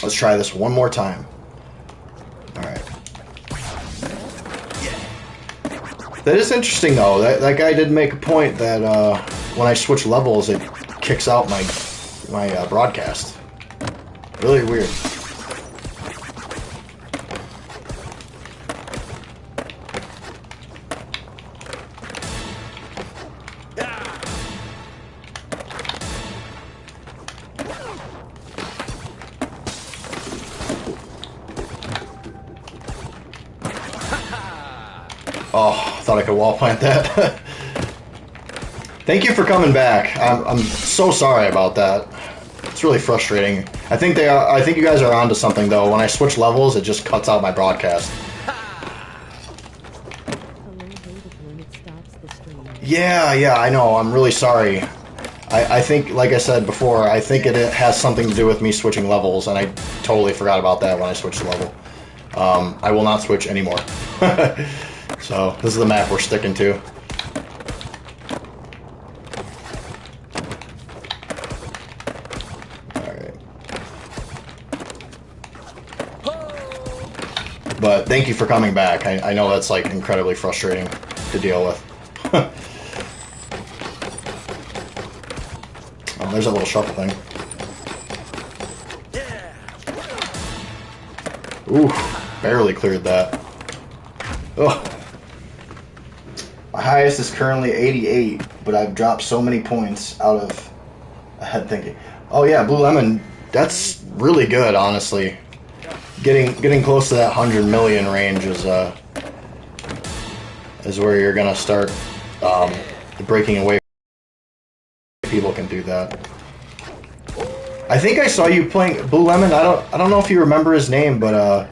Let's try this one more time. Alright. That is interesting, though. That guy did make a point that when I switch levels, it kicks out my broadcast. Really weird. Oh, thought I could wall plant that. Thank you for coming back. I'm so sorry about that. It's really frustrating. I think you guys are onto something though. When I switch levels, it just cuts out my broadcast. Yeah, I know. I'm really sorry. I think, like I said before, I think it has something to do with me switching levels, and I totally forgot about that when I switched level. I will not switch anymore. So, this is the map we're sticking to. Alright. But thank you for coming back. I know that's like incredibly frustrating to deal with. Oh, there's a little shuffle thing. Ooh, barely cleared that. Ugh. My highest is currently 88, but I've dropped so many points out of ahead thinking. Oh yeah, Blue Lemon, that's really good, honestly. Getting close to that 100 million range is where you're gonna start breaking away. People can do that. I think I saw you playing Blue Lemon. I don't know if you remember his name, but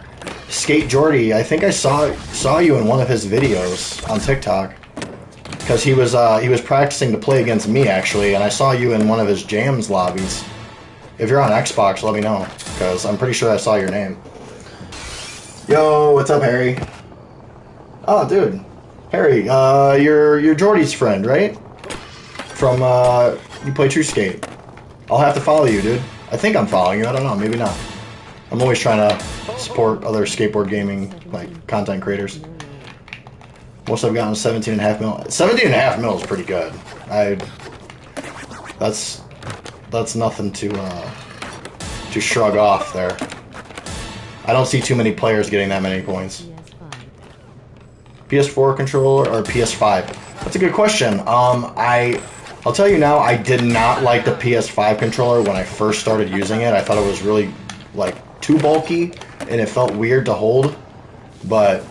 Skate Jordy. I think I saw you in one of his videos on TikTok. Because he was practicing to play against me, actually, and I saw you in one of his jams lobbies. If you're on Xbox, let me know, because I'm pretty sure I saw your name. Yo, what's up, Harry? Oh, dude. Harry, you're Jordy's friend, right? From, you play True Skate. I'll have to follow you, dude. I think I'm following you, I don't know, maybe not. I'm always trying to support other skateboard gaming, like, content creators. Most I've gotten is 17.5 mil. 17.5 mil is pretty good. That's nothing to shrug off there. I don't see too many players getting that many points. PS4 controller or PS5? That's a good question. I'll tell you now, I did not like the PS5 controller when I first started using it. I thought it was really like too bulky and it felt weird to hold, but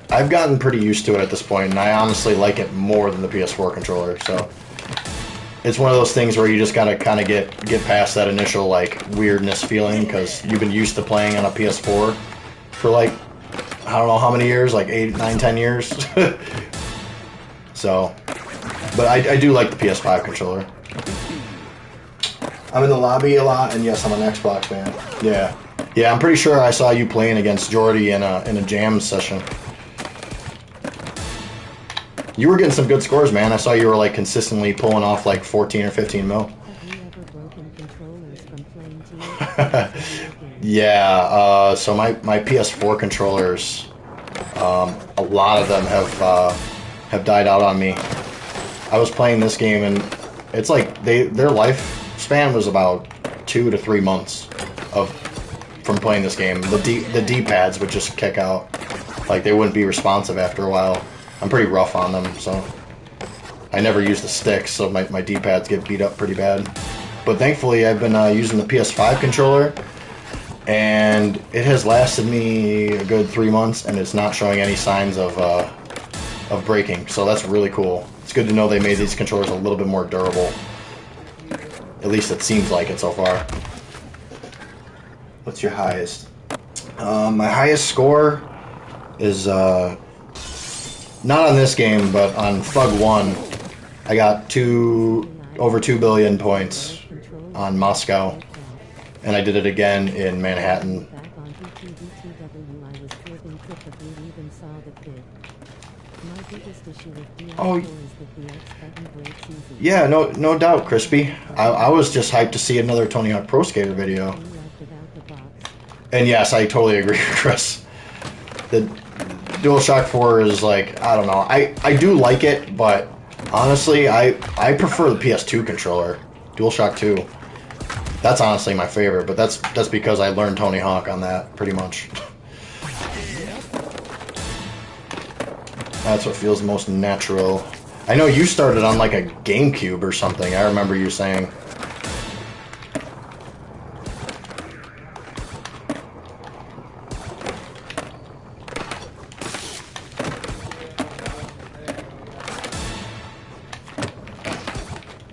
I've gotten pretty used to it at this point, and I honestly like it more than the PS4 controller, so it's one of those things where you just gotta kind of get past that initial, like, weirdness feeling, because you've been used to playing on a PS4 for, like, I don't know how many years, like 8, 9, 10 years. So, but I do like the PS5 controller. I'm in the lobby a lot, and yes, I'm an Xbox fan. Yeah, I'm pretty sure I saw you playing against Jordy in a jam session. You were getting some good scores, man. I saw you were like consistently pulling off like 14 or 15 mil. Yeah, so my PS4 controllers, a lot of them have died out on me. I was playing this game and it's like their lifespan was about 2 to 3 months from playing this game. The D-pads would just kick out. Like they wouldn't be responsive after a while. I'm pretty rough on them, so I never use the sticks, so my D-pads get beat up pretty bad. But thankfully, I've been using the PS5 controller, and it has lasted me a good 3 months, and it's not showing any signs of breaking, so that's really cool. It's good to know they made these controllers a little bit more durable. At least it seems like it so far. What's your highest? My highest score is... not on this game, but on Thug 1, I got over 2 billion points on Moscow, and I did it again in Manhattan. Oh, yeah, no doubt, Crispy. I was just hyped to see another Tony Hawk Pro Skater video. And yes, I totally agree with Chris. The DualShock 4 is like, I don't know. I do like it, but honestly, I prefer the PS2 controller. DualShock 2. That's honestly my favorite, but that's because I learned Tony Hawk on that, pretty much. That's what feels most natural. I know you started on like a GameCube or something. I remember you saying.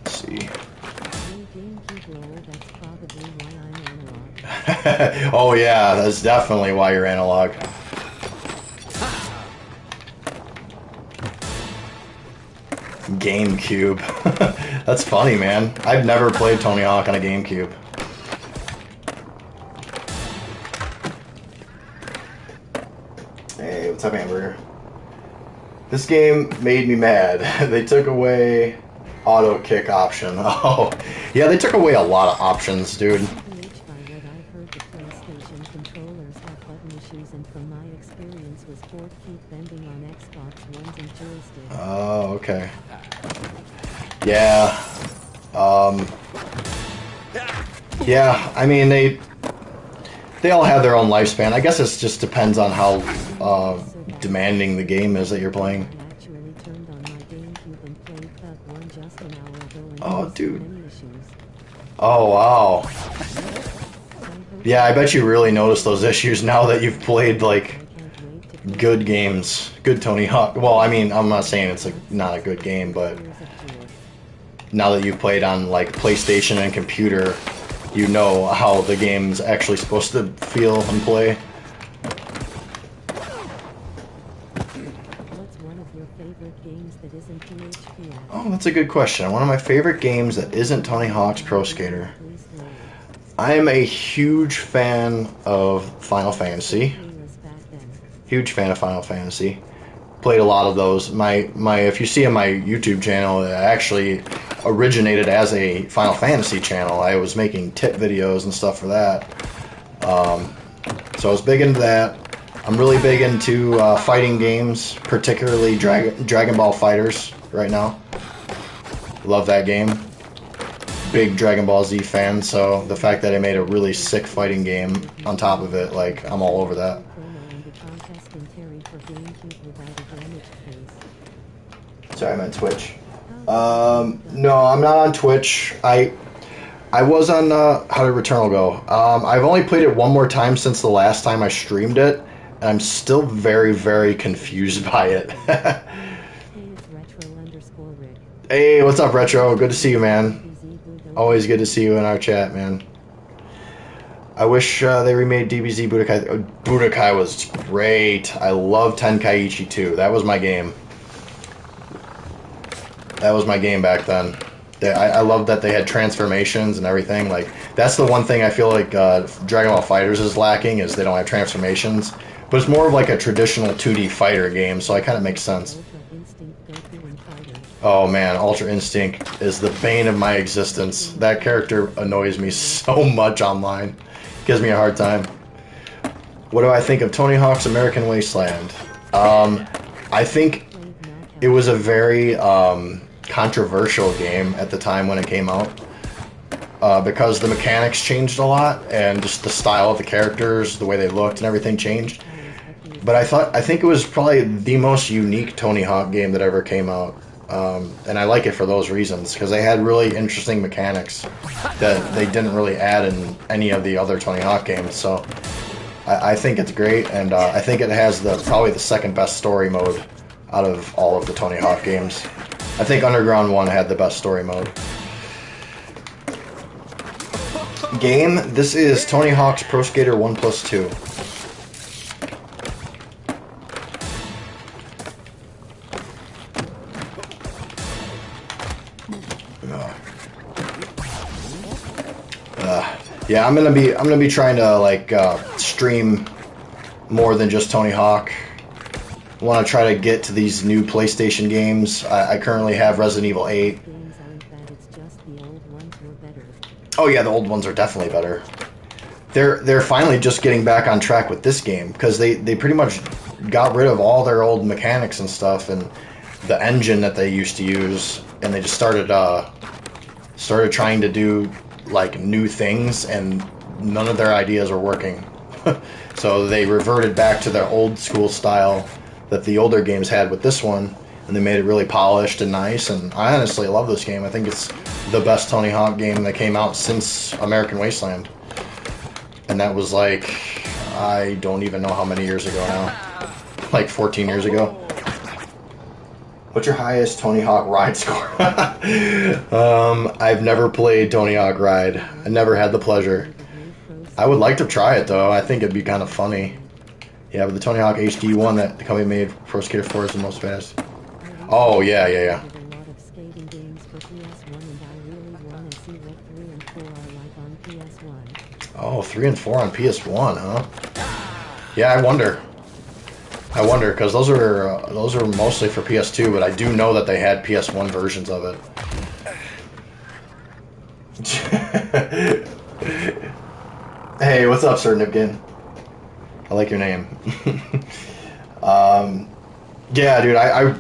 Let's see. Oh yeah, that's definitely why you're analog. GameCube. That's funny, man. I've never played Tony Hawk on a GameCube. Hey, what's up, Hamburger? This game made me mad. They took away auto kick option. Oh, yeah, they took away a lot of options, dude. Oh, okay. Yeah. Yeah, I mean, they all have their own lifespan. I guess it just depends on how demanding the game is that you're playing. Oh, dude. Oh, wow. Yeah, I bet you really notice those issues now that you've played, like, good games. Good Tony Hawk. Well, I mean, I'm not saying it's not a good game, but now that you've played on, like, PlayStation and computer, you know how the game's actually supposed to feel and play. What's one of your favorite games that isn't THPS? Oh, that's a good question. One of my favorite games that isn't Tony Hawk's Pro Skater. I am a huge fan of Final Fantasy. Huge fan of Final Fantasy. Played a lot of those. My if you see on my YouTube channel, it actually originated as a Final Fantasy channel. I was making tip videos and stuff for that. So I was big into that. I'm really big into fighting games, particularly Dragon Ball Fighters right now. Love that game. Big Dragon Ball Z fan, so the fact that I made a really sick fighting game on top of it, like, I'm all over that. Sorry, I meant Twitch. No, I'm not on Twitch. I was on How Did Returnal Go? I've only played it one more time since the last time I streamed it, and I'm still very, very confused by it. Hey, what's up, Retro? Good to see you, man. Always good to see you in our chat, man. I wish they remade DBZ Budokai. Budokai was great. I love Tenkaichi 2. That was my game. That was my game back then. I love that they had transformations and everything. Like, that's the one thing I feel like Dragon Ball FighterZ is lacking, is they don't have transformations. But it's more of like a traditional 2D fighter game, so it kind of makes sense. Oh man, Ultra Instinct is the bane of my existence. That character annoys me so much online. Gives me a hard time. What do I think of Tony Hawk's American Wasteland? I think it was a very controversial game at the time when it came out. Because the mechanics changed a lot, and just the style of the characters, the way they looked and everything changed. But I think it was probably the most unique Tony Hawk game that ever came out. And I like it for those reasons, because they had really interesting mechanics that they didn't really add in any of the other Tony Hawk games. So I think it's great, and I think it has probably the second best story mode out of all of the Tony Hawk games. I think Underground 1 had the best story mode. Game, this is Tony Hawk's Pro Skater 1+2. Yeah, I'm gonna be trying to like stream more than just Tony Hawk. I want to try to get to these new PlayStation games. I currently have Resident Evil 8. Oh yeah, the old ones are definitely better. they're finally just getting back on track with this game because they pretty much got rid of all their old mechanics and stuff and the engine that they used to use, and they just started trying to do like new things, and none of their ideas were working. So they reverted back to their old school style that the older games had with this one, and they made it really polished and nice. And I honestly love this game. I think it's the best Tony Hawk game that came out since American Wasteland. And that was like, I don't even know how many years ago now. Like 14 years ago. What's your highest Tony Hawk Ride score? I've never played Tony Hawk Ride. I never had the pleasure. I would like to try it though. I think it'd be kind of funny. Yeah, but the Tony Hawk HD one that the company made, Pro Skater 4, is the most fast. Oh, yeah. Oh, 3 and 4 on PS1, huh? Yeah, I wonder, because those are mostly for PS2, but I do know that they had PS1 versions of it. Hey, what's up, Sir Nipkin? I like your name. Yeah, dude, I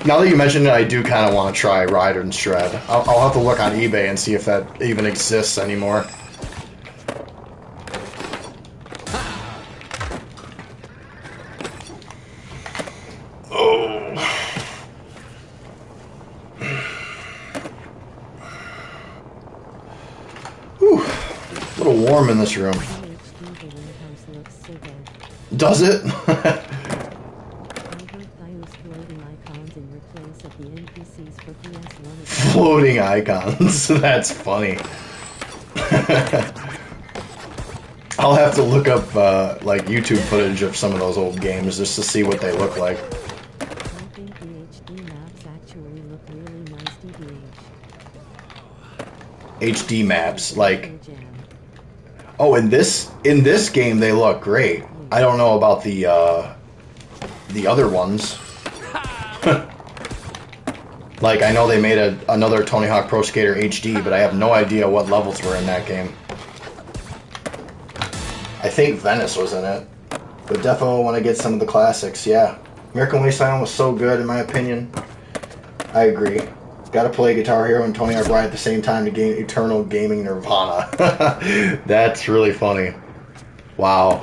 now that you mentioned it, I do kind of want to try Ride and Shred. I'll have to look on eBay and see if that even exists anymore. Oh. Whew. A little warm in this room. Does it? Floating icons. That's funny. I'll have to look up like YouTube footage of some of those old games just to see what they look like. HD maps, like, oh, in this game they look great. I don't know about the other ones. Like, I know they made another Tony Hawk Pro Skater HD, but I have no idea what levels were in that game. I think Venice was in it. But definitely want to get some of the classics, yeah. American Wasteland was so good, in my opinion. I agree. Gotta play Guitar Hero and Tony Hawk Ride at the same time to gain eternal gaming nirvana. That's really funny. Wow.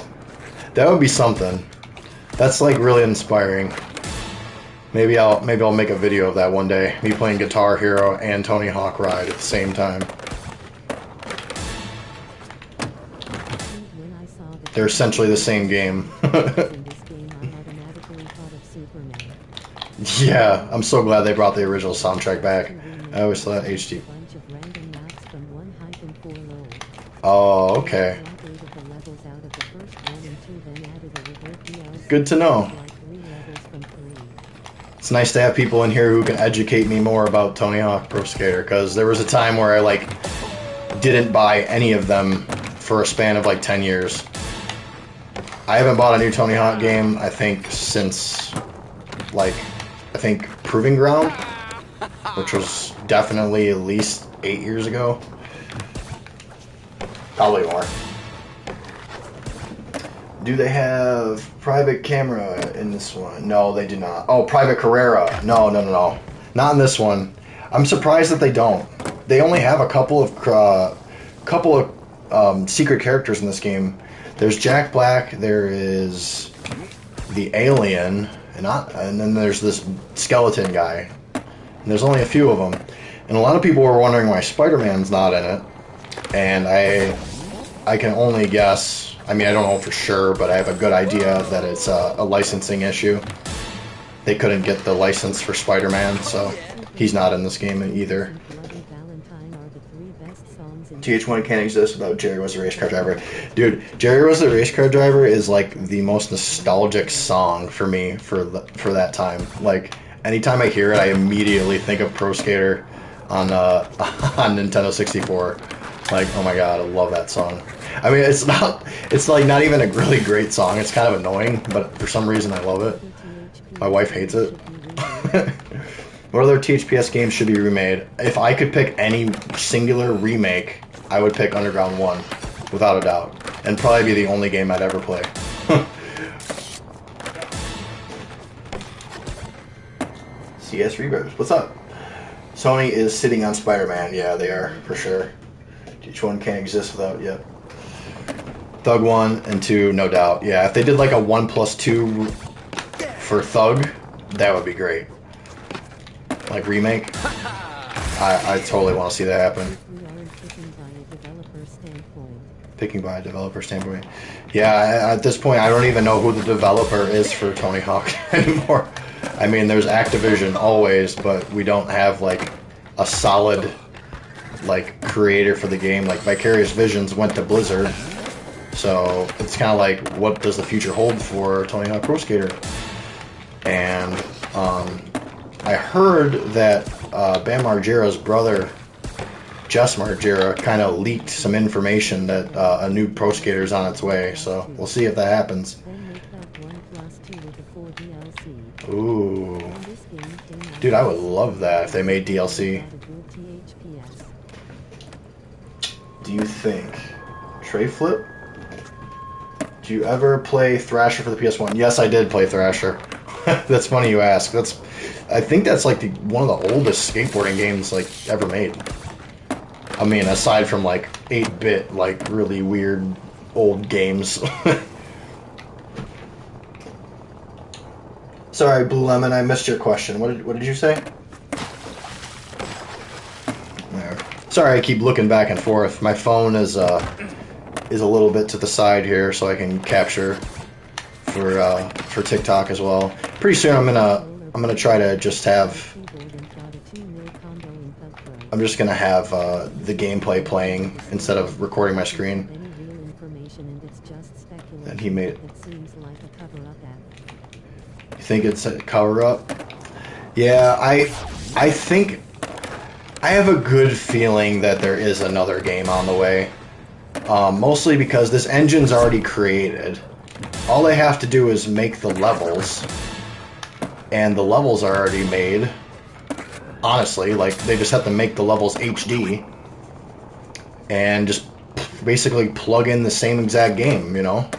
That would be something. That's like really inspiring. Maybe I'll make a video of that one day. Me playing Guitar Hero and Tony Hawk Ride at the same time. They're essentially the same game. Yeah, I'm so glad they brought the original soundtrack back. I always thought HD. Oh, okay. Good to know. It's nice to have people in here who can educate me more about Tony Hawk Pro Skater, because there was a time where I like didn't buy any of them for a span of like 10 years. I haven't bought a new Tony Hawk game, I think, since like Proving Ground, which was definitely at least 8 years ago. Probably more. Do they have private camera in this one? No, they do not. Oh, private Carrera. No. Not in this one. I'm surprised that they don't. They only have a couple of secret characters in this game. There's Jack Black. There is the alien, and then there's this skeleton guy. And there's only a few of them. And a lot of people were wondering why Spider-Man's not in it. And I can only guess. I mean, I don't know for sure, but I have a good idea that it's a licensing issue. They couldn't get the license for Spider-Man, so he's not in this game either. TH1 can't exist without Jerry Was the Race Car Driver. Dude, Jerry Was the Race Car Driver is like the most nostalgic song for me for that time. Like, anytime I hear it, I immediately think of Pro Skater on Nintendo 64. Like, oh my god, I love that song. I mean, it's like not even a really great song. It's kind of annoying, but for some reason I love it. My wife hates it. What other THPS games should be remade? If I could pick any singular remake, I would pick Underground 1. without a doubt, and probably be the only game I'd ever play. CS Rebirth, what's up? Sony is sitting on Spider-Man. Yeah, they are, for sure. Each one can't exist without, yep. Thug 1 and 2, no doubt. Yeah, if they did like a 1+2 for Thug, that would be great. Like remake. I totally want to see that happen. Picking by a developer standpoint. Yeah, at this point, I don't even know who the developer is for Tony Hawk anymore. I mean, there's Activision always, but we don't have like a solid like creator for the game. Like Vicarious Visions went to Blizzard, so it's kind of like, what does the future hold for Tony Hawk Pro Skater? And I heard that Bam Margera's brother, Jess Margera, kind of leaked some information that a new Pro Skater is on its way. So we'll see if that happens. Ooh. Dude, I would love that if they made DLC. Do you think Tray Flip? Do you ever play Thrasher for the PS1? Yes, I did play Thrasher. That's funny you ask. I think that's like one of the oldest skateboarding games like ever made. I mean, aside from like 8-bit, like really weird old games. Sorry, Blue Lemon, I missed your question. What did you say? There. Sorry, I keep looking back and forth. My phone is a little bit to the side here, so I can capture for TikTok as well. Pretty soon, I'm gonna try to just have. I'm just gonna have the gameplay playing instead of recording my screen. And he made it. You think it's a cover-up? Yeah, I think I have a good feeling that there is another game on the way. Mostly because this engine's already created. All they have to do is make the levels, and the levels are already made. Honestly, like, they just have to make the levels HD and just basically plug in the same exact game, you know?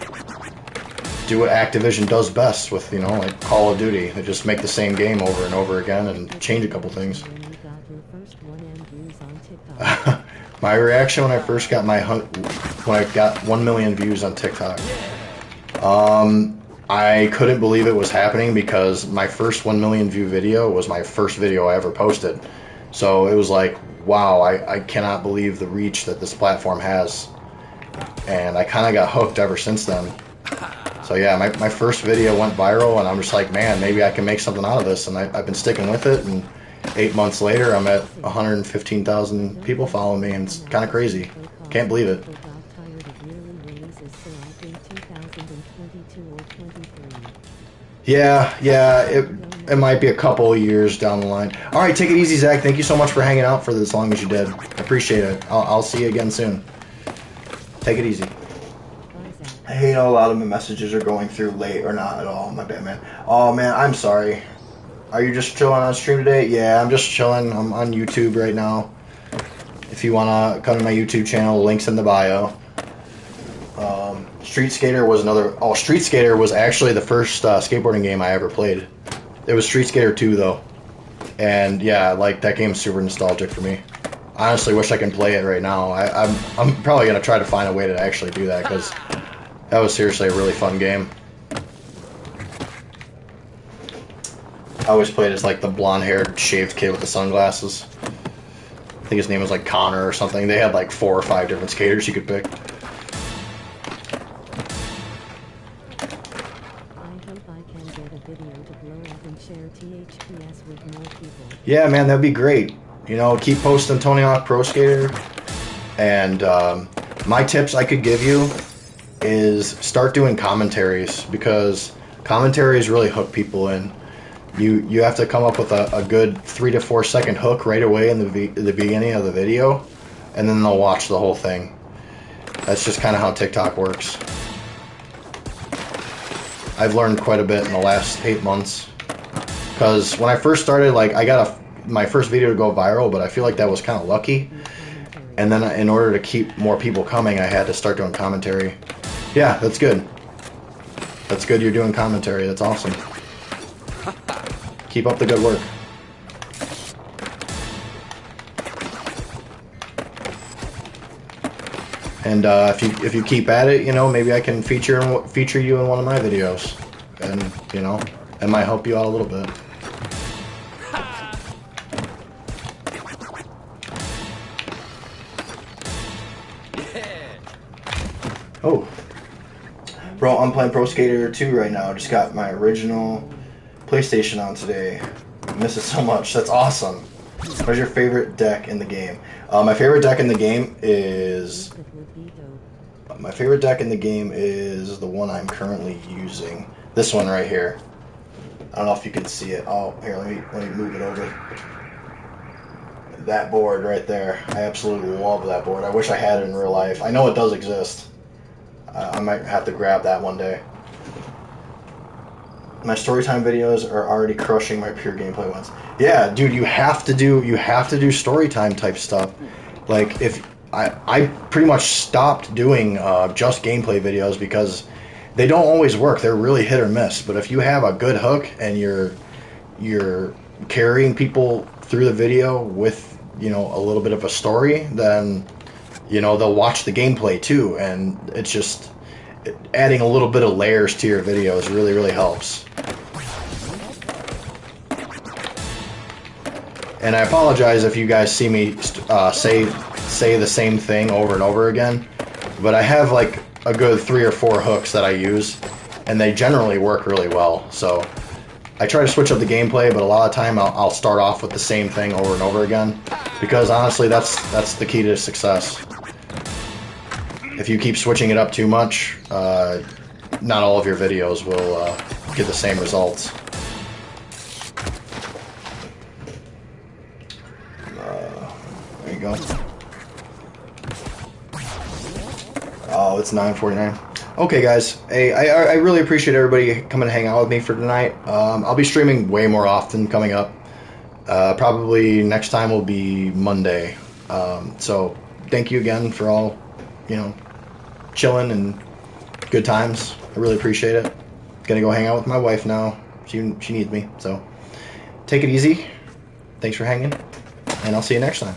Do what Activision does best with, you know, like Call of Duty. They just make the same game over and over again and change a couple things. My reaction when I first got when I got 1 million views on TikTok. I couldn't believe it was happening because my first 1 million view video was my first video I ever posted. So it was like, wow, I cannot believe the reach that this platform has. And I kind of got hooked ever since then. So yeah, my first video went viral, and I'm just like, man, maybe I can make something out of this. And I've been sticking with it, and 8 months later, I'm at 115,000 people following me, and it's kind of crazy. Can't believe it. Yeah, it might be a couple of years down the line. All right, take it easy, Zach. Thank you so much for hanging out for as long as you did. I appreciate it. I'll see you again soon. Take it easy. I hate how a lot of my messages are going through late or not at all. My bad, man. Oh, man, I'm sorry. Are you just chilling on stream today? Yeah, I'm just chilling. I'm on YouTube right now. If you want to come to my YouTube channel, link's in the bio. Street Skater was another... Oh, Street Skater was actually the first skateboarding game I ever played. It was Street Skater 2, though. And, yeah, like, that game's super nostalgic for me. I honestly wish I could play it right now. I'm probably going to try to find a way to actually do that, because that was seriously a really fun game. I always played as, like, the blonde-haired, shaved kid with the sunglasses. I think his name was, like, Connor or something. They had, like, 4 or 5 different skaters you could pick. Yeah, man, that'd be great. You know, keep posting Tony Hawk Pro Skater. And my tips I could give you is start doing commentaries, because commentaries really hook people in. You have to come up with a good 3 to 4 second hook right away in the beginning of the video, and then they'll watch the whole thing. That's just kind of how TikTok works. I've learned quite a bit in the last 8 months. Because when I first started, like, I got my first video to go viral, but I feel like that was kind of lucky. And then in order to keep more people coming, I had to start doing commentary. Yeah, that's good. That's good you're doing commentary. That's awesome. Keep up the good work. And if you keep at it, you know, maybe I can feature you in one of my videos, and you know, it might help you out a little bit. Oh, bro, I'm playing Pro Skater 2 right now. Just got my original PlayStation on today. I miss it so much. That's awesome. What's your favorite deck in the game? My favorite deck in the game is the one I'm currently using. This one right here. I don't know if you can see it. Oh, here, let me move it over. That board right there. I absolutely love that board. I wish I had it in real life. I know it does exist. I might have to grab that one day. My storytime videos are already crushing my pure gameplay ones. Yeah, dude, you have to do storytime type stuff. Like if I pretty much stopped doing just gameplay videos because they don't always work. They're really hit or miss. But if you have a good hook and you're carrying people through the video with, you know, a little bit of a story, then you know they'll watch the gameplay too, and it's just adding a little bit of layers to your videos really helps. And I apologize if you guys see me say the same thing over and over again, but I have like a good 3 or 4 hooks that I use, and they generally work really well. So I try to switch up the gameplay, but a lot of time I'll start off with the same thing over and over again, because honestly that's the key to success. If you keep switching it up too much, not all of your videos will get the same results. There you go. Oh, it's 9:49. Okay, guys. Hey, I really appreciate everybody coming to hang out with me for tonight. I'll be streaming way more often coming up. Probably next time will be Monday. So thank you again for all, you know, chilling and good times. I really appreciate it. Gonna go hang out with my wife now. She needs me. So take it easy. Thanks for hanging, and I'll see you next time.